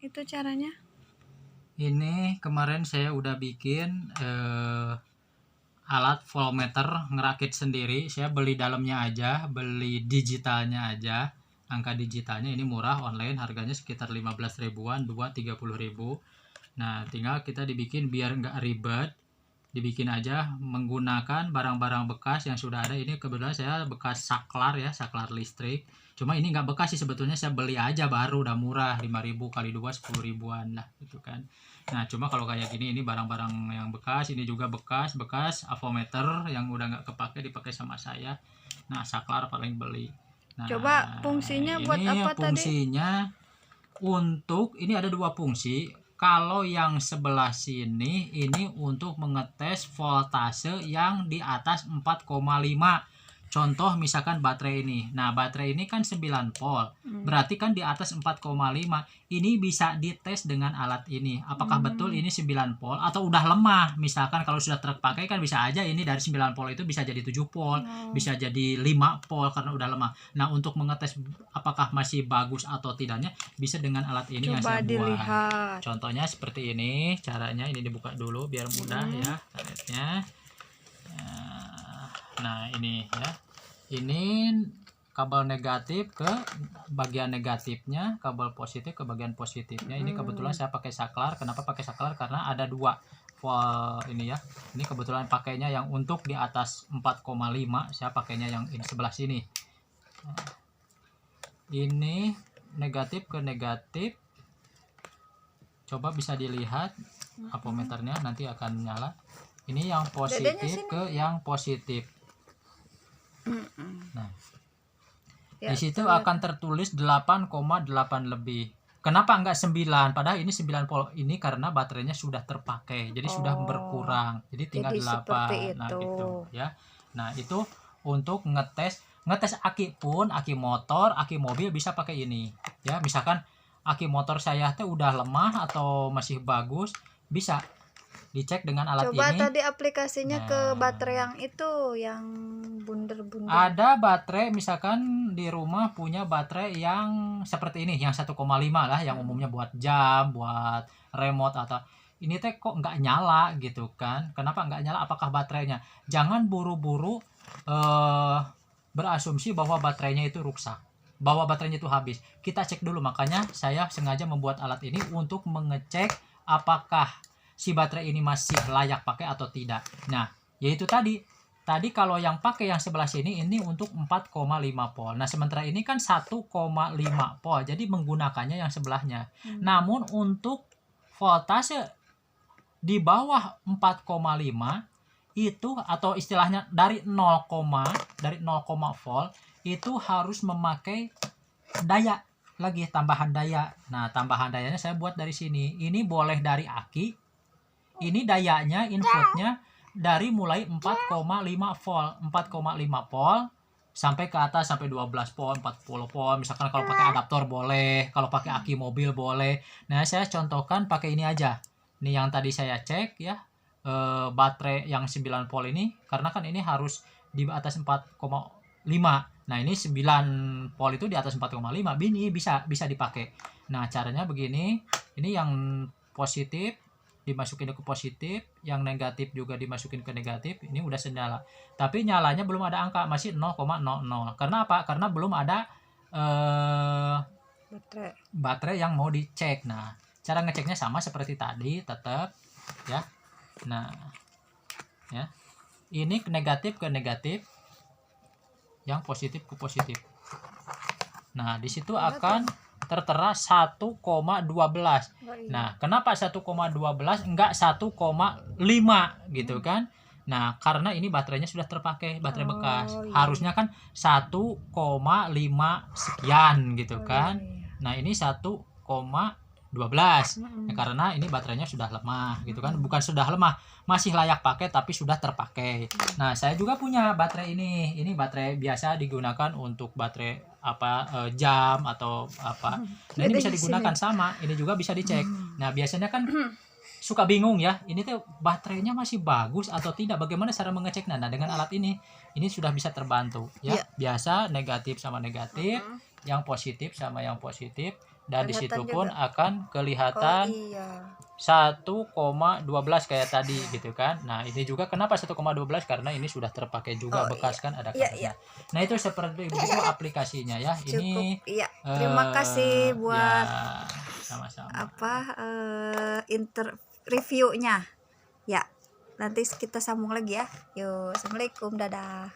itu caranya? Ini kemarin saya udah bikin alat voltmeter ngerakit sendiri. Saya beli dalamnya aja, beli digitalnya aja. Angka digitalnya ini murah, online harganya sekitar 15 ribuan, 30 ribu. Nah, tinggal kita dibikin biar nggak ribet. Dibikin aja menggunakan barang-barang bekas yang sudah ada. Ini kebetulan saya bekas saklar ya, saklar listrik. Cuma ini nggak bekas sih sebetulnya, saya beli aja baru, udah murah, 5.000 kali 2 10 ribuan lah gitu kan. Nah, cuma kalau kayak gini ini barang-barang yang bekas, ini juga bekas avometer yang udah nggak kepake dipakai sama saya. Nah, saklar paling beli. Nah, Coba fungsinya buat ini apa tadi? fungsinya untuk ini ada dua fungsi. Kalau yang sebelah sini ini untuk mengetes voltase yang di atas 4,5. Contoh misalkan baterai ini. Nah, baterai ini kan 9 volt. Berarti kan di atas 4,5. Ini bisa dites dengan alat ini. Apakah betul ini 9 volt atau udah lemah? Misalkan kalau sudah terpakai kan bisa aja ini dari 9 volt itu bisa jadi 7 volt, bisa jadi 5 volt karena udah lemah. Nah, untuk mengetes apakah masih bagus atau tidaknya bisa dengan alat ini yang saya buat. Dilihat. Contohnya seperti ini caranya. Ini dibuka dulu biar mudah ya karetnya. Nah, ini ya. Ini kabel negatif ke bagian negatifnya, kabel positif ke bagian positifnya. Ini kebetulan saya pakai saklar. Kenapa pakai saklar? Karena ada dua ini ya. Ini kebetulan pakainya yang untuk di atas 4,5. Saya pakainya yang ini sebelah sini. Ini negatif ke negatif. Coba bisa dilihat avometernya nanti akan nyala. Ini yang positif ke yang positif. Nah, Ya, di situ akan tertulis 8,8 lebih. Kenapa enggak 9? Padahal ini 9 volt. Ini karena baterainya sudah terpakai. Jadi sudah berkurang. Jadi tinggal jadi 8. Nah, gitu ya. Nah, itu untuk ngetes aki pun, aki motor, aki mobil bisa pakai ini. Ya, misalkan aki motor saya teh udah lemah atau masih bagus, bisa dicek dengan alat Coba ini. tadi aplikasinya ke baterai yang itu, yang bunder-bunder. Ada baterai misalkan di rumah punya baterai yang seperti ini, yang 1,5 lah, yang umumnya buat jam, buat remote atau ini teh kok nggak nyala gitu kan. Kenapa nggak nyala? Apakah baterainya? Jangan buru-buru berasumsi bahwa baterainya itu rusak, bahwa baterainya itu habis. Kita cek dulu, makanya saya sengaja membuat alat ini untuk mengecek apakah si baterai ini masih layak pakai atau tidak. Nah, yaitu tadi kalau yang pakai yang sebelah sini ini untuk 4,5 volt. Nah, sementara ini kan 1,5 volt. Jadi menggunakannya yang sebelahnya. Namun untuk voltase di bawah 4,5 itu atau istilahnya dari 0, volt itu harus memakai daya lagi, tambahan daya. Nah, tambahan dayanya saya buat dari sini. Ini boleh dari aki. Ini dayanya, inputnya dari mulai 4,5 volt. 4,5 volt sampai ke atas sampai 12 volt, 40 volt. Misalkan kalau pakai adaptor boleh, kalau pakai aki mobil boleh. Nah, saya contohkan pakai ini aja. Ini yang tadi saya cek ya. Baterai yang 9 volt ini karena kan ini harus di atas 4,5. Nah, ini 9 volt itu di atas 4,5. Ini bisa dipakai. Nah, caranya begini. Ini yang positif dimasukin ke positif, yang negatif juga dimasukin ke negatif. Ini udah senyala, tapi nyalanya belum ada angka, masih 0,00. Karena apa? Karena belum ada baterai yang mau dicek. Nah, cara ngeceknya sama seperti tadi, tetap ya. Nah, ya, ini negatif ke negatif, yang positif ke positif. Nah, di situ akan tertera 1,12. Nah, kenapa 1,12 enggak 1,5 gitu kan? Nah, karena ini baterainya sudah terpakai, baterai bekas. Harusnya kan 1,5 sekian gitu kan. Nah, ini 1,12. Ya, karena ini baterainya sudah lemah gitu kan. Bukan sudah lemah, masih layak pakai tapi sudah terpakai. Nah, saya juga punya baterai ini. Ini baterai biasa digunakan untuk baterai jam atau apa. Nah, ini bisa digunakan sama. Ini juga bisa dicek. Nah, biasanya kan suka bingung ya. Ini tuh baterainya masih bagus atau tidak? Bagaimana cara mengeceknya? Nah, dengan alat ini sudah bisa terbantu ya. Biasa negatif sama negatif, yang positif sama yang positif. dan di Kelihatan situ pun juga. akan Oh kelihatan iya. 1,12 kayak tadi gitu kan. Nah, ini juga kenapa 1,12 karena ini sudah terpakai juga Oh iya. bekas kan ada Iya iya. karetnya. Nah, itu seperti begitu aplikasinya ya. Cukup. Ini Iya. Terima kasih ya buat sama-sama. reviewnya. Ya. Nanti kita sambung lagi ya. Yuk, assalamualaikum, dadah.